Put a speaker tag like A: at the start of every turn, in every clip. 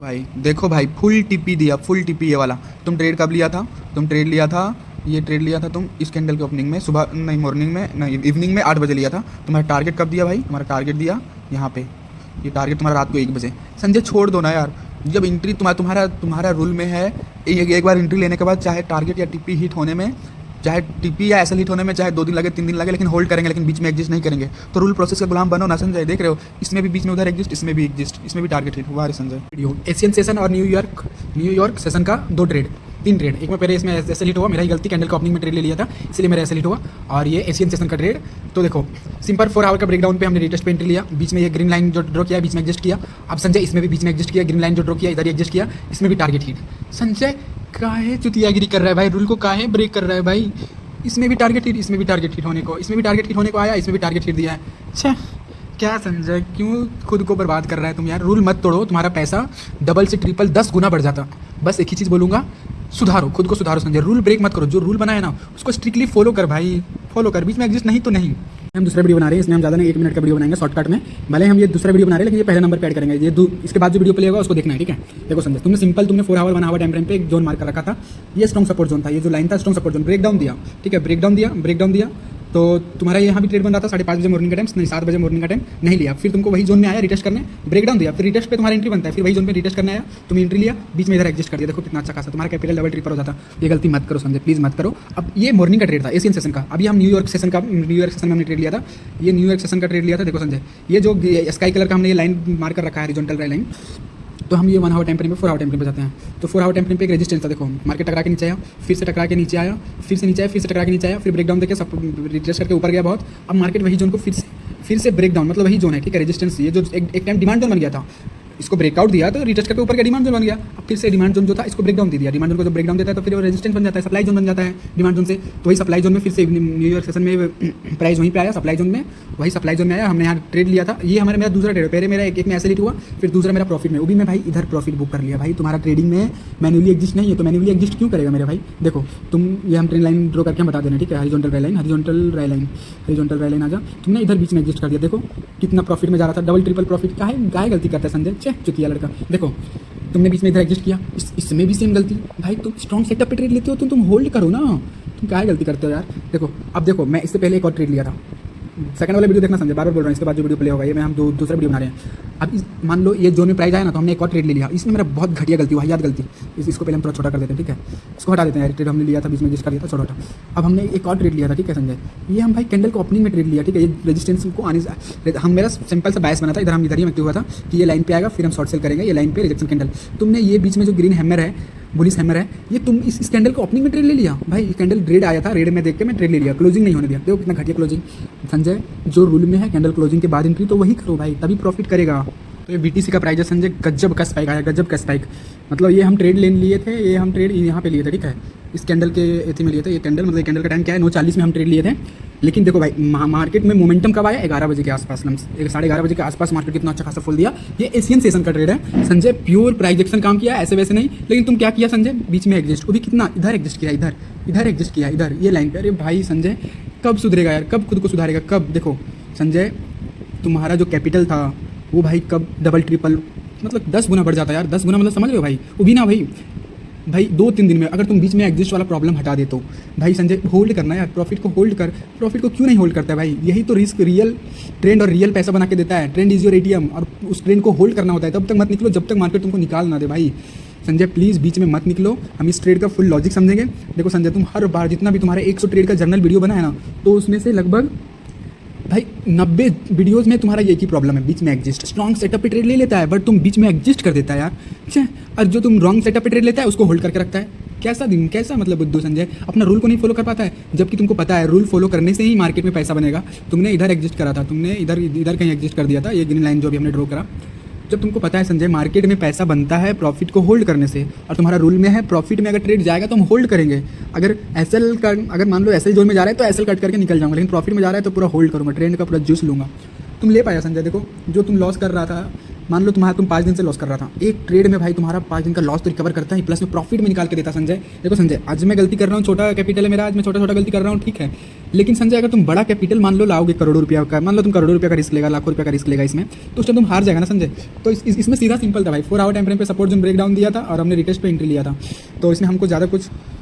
A: भाई देखो भाई, फुल टीपी दिया, फुल टीपी ये वाला। तुम ट्रेड कब लिया था? तुम ट्रेड लिया था, ये ट्रेड लिया था तुम इस कैंडल के ओपनिंग में, सुबह नहीं, मॉर्निंग में नहीं, इवनिंग में 8 बजे लिया था। तुम्हारा टारगेट कब दिया भाई? तुम्हारा टारगेट दिया यहाँ पे, ये टारगेट तुम्हारा रात को 1 बजे। संजय छोड़ दो ना यार, जब एंट्री तुम्हारा रूल में है, एक बार एंट्री लेने के बाद चाहे टारगेट या टीपी हिट होने में, चाहे टीपी या एसएल हिट होने में चाहे 2 दिन लगे 3 दिन लगे, लेकिन होल्ड करेंगे, लेकिन बीच में एग्जिस्ट नहीं करेंगे। तो रूल प्रोसेस का गुलाम बनो ना संजय। देख रहे हो, इसमें भी बीच में उधर एग्जिस्ट, इसमें भी एग्जिस्ट, इसमें भी टारगेट हिट हुआ है संजय। वीडियो एशियन सेशन और न्यूयॉर्क सेशन का 2 ट्रेड, 3 ट्रेड। एक में पहले इसमें एसएल हिट हुआ, मेरा ही गलती, कैंडल का ओपनिंग में ट्रेड ले लिया था, इसलिए मेरा एसएल हिट हुआ। और ये एशियन सेशन का ट्रेड, तो देखो सिंपल 4 आवर का ब्रेकडाउन पे हमने रिटेस्ट पे एंट्री लिया, बीच में ये ग्रीन लाइन जो ड्रॉ किया बीच में एग्जिस्ट किया। अब संजय इसमें भी बीच में एग्जिस्ट किया, ग्रीन लाइन जो ड्रॉ किया इधर ही एग्जिस्ट किया, इसमें भी टारगेट हिट। संजय काहे चुतियागिरी कर रहा है भाई, रूल को काहे ब्रेक कर रहा है भाई? इसमें भी टारगेट हिट, इसमें भी टारगेट हिट होने को, इसमें भी टारगेट हिट होने को आया, इसमें भी टारगेट हिट दिया है। अच्छा क्या संजय, क्यों खुद को बर्बाद कर रहा है तुम यार? रूल मत तोड़ो, तुम्हारा पैसा डबल से ट्रिपल 10 गुना बढ़ जाता। बस एक ही चीज़ बोलूँगा, सुधारो, खुद को सुधारो संजय। रूल ब्रेक मत करो, जो रूल बनाया ना उसको स्ट्रिक्टली फॉलो कर भाई, फॉलो कर। बीच में एग्जिस्ट नहीं तो नहीं। हम दूसरा वीडियो बना रहे हैं, इसमें हम ज़्यादा नहीं 1 मिनट का वीडियो बनाएंगे शॉर्टकट में। भले हम ये दूसरा वीडियो बना रहे हैं, लेकिन ये पहले नंबर पे ऐड करेंगे। ये इसके बाद जो वीडियो प्ले होगा उसको देखना है, ठीक है? देखो संजय, तुमने 4 आवर 1 आवर टाइम फ्रेम पे एक जोन मार्क कर रखा था, ये स्ट्रॉन्ग सपोर्ट जोन था, ये जो लाइन था स्ट्रॉन्ग सपोर्ट जोन, ब्रेकडाउन दिया, ठीक है? ब्रेकडाउन दिया तो तुम्हारा यहाँ भी ट्रेड बन रहा था 5:30 बजे मॉर्निंग का टाइम, नहीं 7 बजे मॉर्निंग का टाइम, नहीं लिया। फिर तुमको वही जोन में आया रिटेस्ट करने, ब्रेकडाउन दिया, फिर रिटेस्ट पे तुम्हारा एंट्री बनता है, फिर वही जोन पे रिटेस्ट करने आया, तुम एंट्री लिया, बीच में इधर एग्जिस्ट कर दिया। देखो कितना अच्छा खासा तुम्हारा कैपिटल डबल ट्रिपल हो जाता। ये गलती मत करो संजय, प्लीज़ मत करो। अब ये मॉर्निंग का ट्रेड था एशियन सेशन का, अभी हम न्यूयॉर्क सेशन में हमने ट्रेड लिया था, ये न्यूयॉर्क सेशन का ट्रेड लिया था। देखो संजय, ये जो स्काई कलर का हमने ये लाइन मार्क कर रखा है, हॉरिजॉन्टल लाइन, तो हम ये 1 आवर टाइम फ्रेम पे 4 आवर टाइम फ्रेम पे जाते हैं। तो 4 आवर टाइम फ्रेम पे एक रेजिस्टेंस था, देखो मार्केट टकरा के नीचे आया, फिर से टकरा के नीचे आया, फिर से नीचे आया, फिर से टकरा के नीचे आया, फिर ब्रेकडाउन देके सब रिट्रेस करके ऊपर गया बहुत। अब मार्केट वही जोन को फिर से ब्रेकडाउन, मतलब वही जोन है, ठीक है? रेजिस्टेंस, ये जो एक टाइम डिमांड जोन बन गया था, इसको ब्रेकआउट दिया तो रिटेस्ट करके ऊपर का डिमांड जोन बन गया। अब फिर से डिमांड जोन जो था इसको ब्रेकडाउन दे दिया। डिमांड जोन को जब ब्रेकडाउन देता है तो फिर वो रेजिस्टेंस बन जाता है, सप्लाई जोन बन जाता है डिमांड जोन से। तो वही सप्लाई जोन में फिर से न्यूयॉर्क सेशन में प्राइस वहीं पे आया, सप्लाई जोन में, वही सप्लाई जोन में आया। हमने यहाँ ट्रेड लिया था, ये मेरा दूसरा ट्रेड, पहले मेरा एक में एसएल हिट हुआ, फिर दूसरा मेरा प्रॉफिट में, वो भी मैं भाई इधर प्रॉफिट बुक कर लिया। भाई तुम्हारा ट्रेडिंग में मैन्युअली एग्जिस्ट नहीं है, तो मैन्युअली एग्जिस्ट क्यों करेगा मेरे भाई? देखो तुम, ये हम ट्रेंड लाइन ड्रॉ करके हम बता देना, ठीक है? हॉरिजॉन्टल रे लाइन आ जा, तुमने इधर बीच में एग्जिस्ट कर दिया। देखो कितना प्रॉफिट में जा रहा था, डबल ट्रिपल प्रॉफिट। काहे गलती करता है संजय, चुतिया लड़का। देखो तुमने बीच में इधर एग्जिस्ट किया, इसमें भी सेम गलती। भाई तुम स्ट्रॉन्ग सेटअप पे ट्रेड लेते हो, तुम होल्ड करो ना, तुम क्या गलती करते हो यार? देखो अब देखो, मैं इससे पहले एक और ट्रेड लिया था, सेकंड वाला वीडियो देखना संजय, बार बार बोल रहा हूँ, इसके बाद जो वीडियो प्ले होगा ये मैं हम दूसरा वीडियो बना रहे हैं। अब मान लो ये जोन में प्राइस आया ना, तो हमने एक और ट्रेड ले लिया, इसमें मेरा बहुत घटिया गलती हुआ, याद गलती। इसको पहले हम थोड़ा छोटा कर देते हैं, ठीक है? इसको हटा देते हैं यार, ट्रेड हमने लिया था बीच में जिसका लिया था, छोटा। अब हमने एक और ट्रेड लिया था, ठीक है संजय? ये हम भाई कैंडल को ओपनिंग में ट्रेड लिया, ठीक है? ये रेजिस्टेंस को आने से हम, मेरा सिंपल सा बायस बना था, इधर हम एक्टिव हुआ था कि ये लाइन पे आएगा, फिर हम शॉर्ट सेल करेंगे, ये लाइन पे रिजेक्शन कैंडल। तुमने ये बीच में जो ग्रीन हैमर है, बुलिश हैमर है, ये तुम इस कैंडल को ओपनिंग में ट्रेड ले लिया। भाई कैंडल रेड आया था, रेड में देख के मैं ट्रेड ले लिया, क्लोजिंग नहीं होने दिया। देखो कितना घटिया क्लोजिंग संजय। जो रूल में है कैंडल क्लोजिंग के बाद एंट्री, तो वही करो भाई, तभी प्रॉफिट करेगा। तो ये बीटीसी का प्राइस है संजय, गजब का स्पाइक आया, गजब का स्पाइक। मतलब ये हम ट्रेड लेने लिए थे, ये हम ट्रेड यहाँ पे लिए थे, ठीक है? इस कैंडल के एथी में लिए थे। ये कैंडल, मतलब कैंडल का टाइम क्या है, 9:40 में हम ट्रेड लिए थे। लेकिन देखो भाई मार्केट में मोमेंटम कब आया? 11 बजे के आसपास, 11:30 बजे के आसपास मार्केट कितना अच्छा खासा फुल दिया। ये एशियन सेशन का ट्रेड है संजय, प्योर प्राइस एक्शन काम किया, ऐसे वैसे नहीं। लेकिन तुम क्या किया संजय? बीच में एग्जिस्ट, वो भी कितना, इधर एग्जिस्ट किया, इधर एग्जिस्ट किया, इधर ये लाइन पे। अरे भाई संजय कब सुधरेगा यार, कब खुद को सुधारेगा कब? देखो संजय, तुम्हारा जो कैपिटल था वो भाई कब डबल ट्रिपल, मतलब 10 गुना बढ़ जाता है यार, 10 गुना, मतलब समझ रहे हो भाई? वो भी ना भाई 2-3 दिन में अगर तुम बीच में एग्जिस्ट वाला प्रॉब्लम हटा दे तो भाई संजय होल्ड करना यार, प्रॉफिट को होल्ड कर। प्रॉफिट को क्यों नहीं होल्ड करता है भाई? यही तो रिस्क रियल ट्रेंड और रियल पैसा बना के देता है। ट्रेंड इज योर एटीएम, और उस ट्रेंड को होल्ड करना होता है। तब तक मत निकलो जब तक मार्केट तुमको निकाल ना दे भाई। संजय प्लीज़ बीच में मत निकलो, हम इस ट्रेड का फुल लॉजिक समझेंगे। देखो संजय, तुम हर बार जितना भी तुम्हारे 100 ट्रेड का जर्नल वीडियो बना है ना, तो उसमें से लगभग भाई 90 वीडियोज़ में तुम्हारा ये की प्रॉब्लम है, बीच में एग्जिस्ट। स्ट्रॉन्ग सेटअप पे ट्रेड ले लेता है, बट तुम बीच में एग्जिस्ट कर देता है यार, अच्छा। और जो तुम रॉन्ग सेटअप पे ट्रेड लेता है उसको होल्ड करके रखता है। कैसा मतलब बुद्धू संजय, अपना रूल को नहीं फॉलो कर पाता है, जबकि तुमको पता है रूल फॉलो करने से ही मार्केट में पैसा बनेगा। तुमने इधर एग्जिस्ट करा था, तुमने इधर कहीं एग्जिस्ट कर दिया था, ये ग्रीन लाइन जो भी हमने ड्रॉ करा। जब तुमको पता है संजय मार्केट में पैसा बनता है प्रॉफिट को होल्ड करने से, और तुम्हारा रूल में है प्रॉफिट में अगर ट्रेड जाएगा तो हम होल्ड करेंगे। अगर मान लो एसएल जोन में जा रहा है तो एसएल कट करके निकल जाऊंगा, लेकिन प्रॉफिट में जा रहा है तो पूरा होल्ड करूंगा, ट्रेंड का पूरा जूस लूंगा। तुम ले पाया संजय? देखो जो तुम लॉस कर रहा था मान लो तुम 5 दिन से लॉस कर रहा था, एक ट्रेड में भाई तुम्हारा 5 दिन का लॉस तो रिकवर करता है, प्लस में प्रॉफिट में निकाल के देता संजय। देखो संजय, आज मैं गलती कर रहा हूँ, छोटा कैपिटल है मेरा, आज मैं छोटा छोटा गलती कर रहा हूँ, ठीक है, लेकिन संजय अगर तुम बड़ा कैपिटल मान लो लाओगे, करोड़ों रुपया का, मान लो तुम करोड़ों रुपया का रिस्क लेगा, लाखों रुपया का रिस्क लेगा इसमें, तो उस टाइम तुम हार जाएगा ना संजय। तो इसमें सीधा सिंपल था भाई, 4 आवर टाइम फ्रेम पे सपोर्ट जोन ब्रेक डाउन दिया था और हमने रिटेस्ट पे एंट्री लिया था, तो इसमें हमको ज़्यादा कुछ,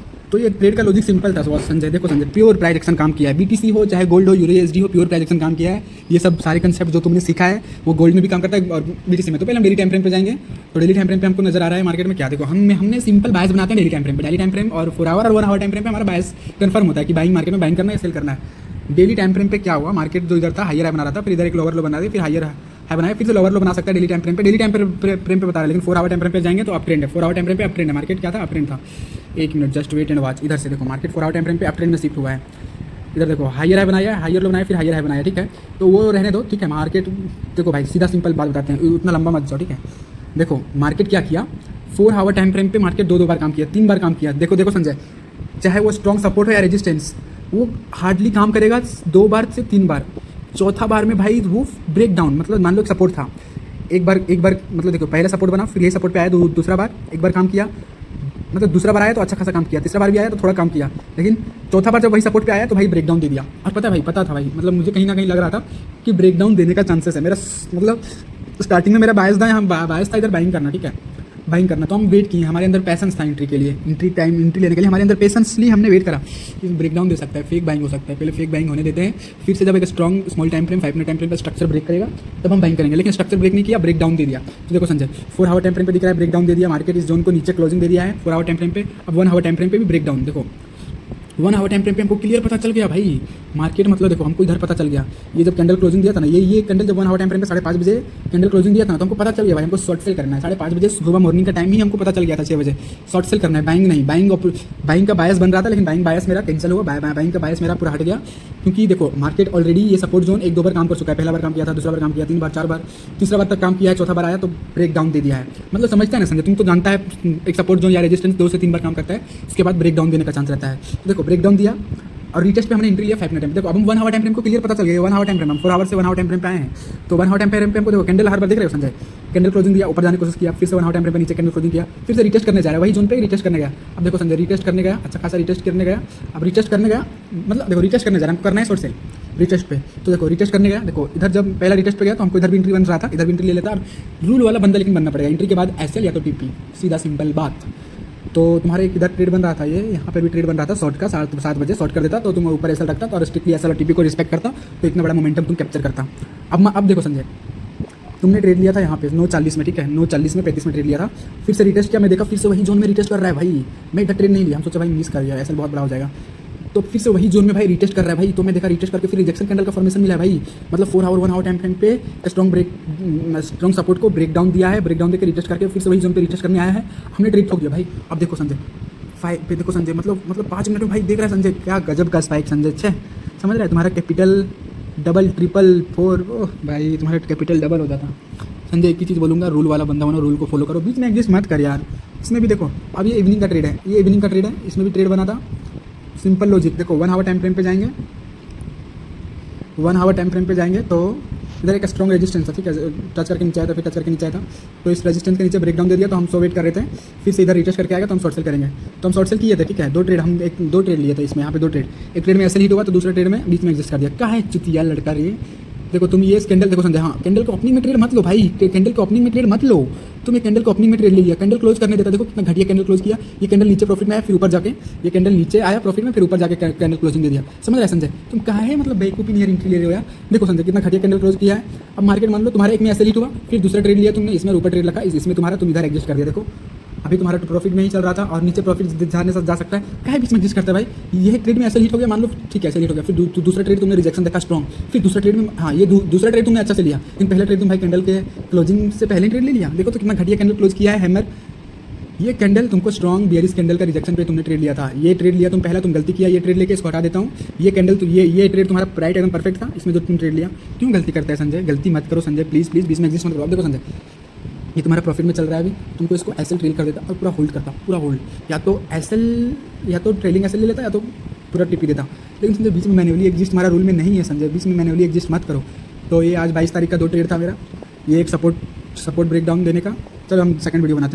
A: तो ये ट्रेड का लॉजिक सिंपल था संजय। देखो संजय, प्योर प्राइस एक्शन काम किया है, बीटीसी हो चाहे गोल्ड हो, यूएसडी हो, प्योर प्राइस एक्शन काम किया है। ये सब सारे कंसेप्ट जो तुमने सीखा है वो गोल्ड में भी काम करता है और बीटीसी में। तो पहले हम डेली टाइम फ्रेम पे जाएंगे, तो डेली टाइम फ्रेम पे हमको नजर आ रहा है मार्केट में क्या, देखो हमने सिंपल बायस बनाते हैं डेली टाइम फ्रेम पे, डेली टाइम फ्रेम और 4 आवर और 1 आवर टाइम फ्रेम पे हमारा बायस कंफर्म होता है कि बाइंग मार्केट में बाइंग करना है, सेल करना है। डेली टाइम फ्रेम पे क्या हुआ, मार्केट जो इधर था हायर हाई बना रहा था, फिर इधर एक लोअर लो बना दिया, फिर हायर हाई बनाया, फिर से लोअर लो बना सकता है डेली टाइम फ्रेम पे, डेली टाइम फ्रेम पे बता रहा है, लेकिन 4 आवर टाइम फ्रेम पे जाएंगे तो अप ट्रेंड है, 4 आवर टाइम फ्रेम पे अप ट्रेंड है, मार्केट क्या था, अप ट्रेंड था। एक minute, just wait and watch. इधर से देखो मार्केट 4 आवर टाइम फ्रेम पे अप ट्रेंड में शिफ्ट हुआ है, इधर देखो हायर हाई बनाया, हायर लो बनाया, फिर हायर हाई बनाया, ठीक है, तो वो रहने दो, ठीक है। मार्केट देखो भाई, सीधा सिंपल बात बताते हैं, उतना लंबा मत जाओ, ठीक है। देखो मार्केट क्या किया, 4 आवर टाइम फ्रेम पे मार्केट 2 बार काम किया, 3 बार काम किया। देखो संजय, चाहे वो स्ट्रॉन्ग सपोर्ट हो या रेजिस्टेंस, वो हार्डली काम करेगा 2 बार से 3 बार, चौथा बार में भाई वो ब्रेक डाउन, मतलब मान लो एक सपोर्ट था, एक बार मतलब देखो पहले सपोर्ट बना, फिर ये सपोर्ट पे आया, दूसरा बार एक बार काम किया, मतलब दूसरा बार आया तो अच्छा खासा काम किया, तीसरा बार भी आया तो थोड़ा काम किया, लेकिन चौथा बार जब वही सपोर्ट पे आया तो भाई ब्रेक डाउन दे दिया। और पता था भाई, मतलब मुझे कहीं ना कहीं लग रहा था कि ब्रेक डाउन देने का चांसेस है मेरा, मतलब स्टार्टिंग में मेरा बायस था इधर बाइंग करना, ठीक है, बाइंग करना, तो हम वेट किए, हमारे अंदर पैसेंस था एंट्री के लिए, एंट्री लेने के लिए हमारे अंदर पेशेंस लिए हमने वेट करा कि ब्रेक डाउन दे सकता है, फेक बाइंग हो सकता है, पहले फेक बाइंग होने देते हैं, फिर से जब एक strong small time frame 5 minute time frame पर स्ट्रक्चर ब्रेक करेगा तब हम बाइंग करेंगे, लेकिन स्ट्रक्चर ब्रेक नहीं किया, ब्रेक डाउन दे दिया। तो देखो संजय, 4 आवर टाइम फ्रेम पे दिख रहा है ब्रेक डाउन दे दिया, मार्केट इस जोन को नीचे क्लोजिंग दे दिया है 4 आवर टाइम फ्रेम पे, अब 1 आवर टाइम फ्रेम पे भी ब्रेक डाउन। देखो 1 आवर टाइम फ्रेम पे हमको क्लियर पता चल गया भाई मार्केट, मतलब देखो हमको इधर पता चल गया, ये जब कैंडल क्लोजिंग दिया था ना, ये कैंडल जब 1 आवर टाइम फ्रेम पे 5:30 बजे कैंडल क्लोजिंग दिया था ना, तो हमको पता चल गया भाई हमको शॉर्ट सेल करना है, 5:30 बजे सुबह मॉर्निंग का टाइम ही हमको पता चल गया था, 6 बजे शॉर्ट सेल करना है, बाइंग नहीं, बाइंग का बायस बन रहा था, लेकिन बाइंग बायस मेरा कैंसिल हुआ, बाइंग का बायस मेरा पूरा हट गया, क्योंकि देखो मार्केट ऑलरेडी ये सपोर्ट जोन 1-2 बार काम कर चुका है, पहला बार काम किया था, दूसरा बार काम किया, 3 बार 4 बार, तीसरा बार तक काम किया है, चौथा बार आया तो ब्रेक डाउन दे दिया है। मतलब समझता है ना संजय, तुम तो जानता है एक सपोर्ट जोन या रेजिस्टेंस 2 से 3 बार काम करता है, इसके बाद ब्रेक डाउन देने का चांस रहता है। तो देखो ब्रेक डाउन दिया और रीटेस्ट पे हमने एंट्री लिया 5 मिनट टाइम। देखो अब हम 1 आवर टाइम फ्रेम को क्लियर पता चल गया, 1 आवर टाइम फ्रेम, हम 4 आवर से 1 आवर टाइम फ्रेम पे आए हैं, तो 1 आवर टाइम फ्रेम पे हमको देखो कैंडल हर बार देख रहे हो संजय, कैंडल क्लोजिंग दिया, ऊपर जाने की कोशिश किया, फिर से 1 आवर टाइम फ्रेम पे नीचे कैंडल क्लोजिंग किया, फिर से रिटेस्ट करने जा रहा है, वही जोन पे रिटेस्ट करने गया। अब देखो संजय, रिटेस्ट करने गया, अच्छा खासा रिटेस्ट करने गया, अब रिटेस्ट करने गया, मतलब देखो रिटेस्ट करने जा रहा है, हमको करना है शॉर्ट सेल रिटेस्ट पे, तो देखो रिटेस्ट करने गया, देखो इधर जब पहला रिटेस्ट पे गया तो हमको इधर भी एंट्री बन रहा था, इधर भी एंट्री ले लेता, और रूल वाला बंदा लेकिन बनना पड़ेगा, एंट्री के बाद एसएल या तो टीपी, सीधा सिंपल बात। तो तुम्हारे इधर ट्रेड बन रहा था, ये यहाँ पे भी ट्रेड बन रहा था शॉर्ट का, 7 बजे शॉर्ट कर देता तो तुम ऊपर एसएल रखता, तो और स्ट्रिक्टली एसएल और टीपी को रिस्पेक्ट करता, तो इतना बड़ा मोमेंटम तुम कैप्चर करता। अब देखो संजय, तुमने ट्रेड लिया था यहाँ पे 9:40 में, ठीक है, 9:40 में 35 में ट्रेड लिया था, फिर से रिटेस्ट किया, मैं देखा फिर से वही जोन में रिटेस्ट कर रहा है भाई, मैं इधर ट्रेड नहीं लिया, हम सोचा भाई मिस कर दिया, एसएल बहुत बड़ा हो जाएगा, तो फिर से वही जोन में भाई रिटेस्ट कर रहा है भाई, तो मैं देखा रिटेस्ट करके फिर रिजेक्शन कैंडल का फॉर्मेशन मिला है भाई, मतलब 4 आवर 1 आवर टाइम फ्रेम पे स्ट्रॉन्ग सपोर्ट को ब्रेक डाउन दिया है, ब्रेक डाउन देकर रिटेस्ट करके फिर से वही जोन पे रिटेस्ट करने आया है, हमने ट्रेड ठोक दिया भाई। अब देखो संजय 5 पे देखो संजय, मतलब 5 मिनट में भाई देख रहा है संजय, क्या गजब का स्पाइक संजय, छे समझ रहा है, तुम्हारा कैपिटल डबल ट्रिपल 4, ओह भाई तुम्हारा कैपिटल डबल हो जाता। संजय एक ही चीज़ बोलूँगा, रूल वाला बंदा बनो, रूल को फॉलो करो, बीच में एग्जिस्ट मत कर यार। इसमें भी देखो अब ये इवनिंग का ट्रेड है, ये इवनिंग का ट्रेड है, इसमें भी ट्रेड बना था, सिंपल लॉजिक। देखो 1 आवर टाइम फ्रेम पे जाएंगे, 1 आवर टाइम फ्रेम पे जाएंगे तो इधर एक स्ट्रॉन्ग रेजिस्टेंस था, ठीक है, टच करके नीचे आया था, फिर टच करके नीचे आया था, तो इस रेजिस्टेंस के नीचे ब्रेक डाउन दे दिया, तो हम 100 वेट कर रहे थे, फिर से इधर रिटेस्ट करके आएगा तो हम शॉर्ट सेल करेंगे, तो हम शॉर्ट सेल किए थे, ठीक है, 2 ट्रेड लिए थे इसमें, यहाँ पे 2 ट्रेड, एक ट्रेड में ऐसे हिट हुआ तो दूसरे ट्रेड में बीच में एग्जिस्ट कर दिया, क्या है चुतिया लड़का रे। देखो तुम ये कैंडल देखो संजय, हाँ कैंडल को ओपनिंग में ट्रेड मत लो भाई, कैंडल को ओपनिंग में ट्रेड मत लो, तुम ये कैंडल को ओपनिंग में ट्रेड ले लिया, कैंडल क्लोज करने देता, देखो कितना घटिया कैंडल क्लोज किया, ये कैंडल नीचे प्रॉफिट में आया, फिर ऊपर जाके ये कैंडल नीचे आया प्रॉफिट में, फिर ऊपर जाके कैंडल क्लोजिंग दे दिया। समझ रहा है संजय, तुम कहाँ है, मतलब बेवकूफ़ी नहीं एंट्री ले रहे हो यार। देखो संजय कितना घटिया कैंडल क्लोज किया है। अब मार्केट मान लो तुम्हारे एक में ऐसे लीट हुआ, फिर दूसरा ट्रेड लिया तुमने, इसमें ऊपर ट्रेड रखा, इसमें तुम्हारा तुम इधर एडजस्ट कर दिया। देखो अभी तुम्हारा प्रॉफिट में ही चल रहा था और नीचे प्रॉफिट जाने से जा सकता है, क्या बीच में एडजस्ट करता है भाई। ये ट्रेड में ऐसा हिट हो गया, मान लो ठीक है ऐसा हिट हो गया, फिर दूसरा ट्रेड तुमने रिजेक्शन देखा स्ट्रॉन्ग, फिर दूसरा ट्रेड में हाँ ये दूसरा ट्रेड तुमने अच्छा से लिया, लेकिन पहला ट्रेड तुम भाई कैंडल के क्लोजिंग से पहले ट्रेड ले लिया। देखो तो कितना घटिया कैंडल क्लोज किया है हैमर। ये कैंडल तुमको स्ट्रॉन्ग बियरिश कैंडल का रिजेक्शन पे तुमने ट्रेड लिया था, ये ट्रेड लिया तुम पहला, तुम गलती किया, ये ट्रेड लेके इसको हटा देता हूँ। ये कैंडल तो ये ट्रेड तुम्हारा प्राइट एकदम परफेक्ट था, इसमें जो तुम ट्रेड लिया, क्यों गलती करता है संजय, गलती मत करो संजय, प्लीज़ बीच में एग्जिस्ट मत करो। अब देखो संजय ये तुम्हारा प्रॉफिट में चल रहा है, अभी तुमको इसको एसएल ट्रेल कर देता और पूरा होल्ड करता, पूरा होल्ड, या तो एसएल या तो ट्रेलिंग एसएल ले लेता या तो पूरा टिपी देता। लेकिन संजय बीच में मैन्युअली एग्जिस्ट हमारा रूल में नहीं है संजय, बीच में मैन्युअली एग्जिस्ट मत करो। तो ये आज 22 तारीख का 2 ट्रेड था मेरा, ये एक सपोर्ट सपोर्ट ब्रेकडाउन देने का। चलो हम सेकंड वीडियो बनाते हैं।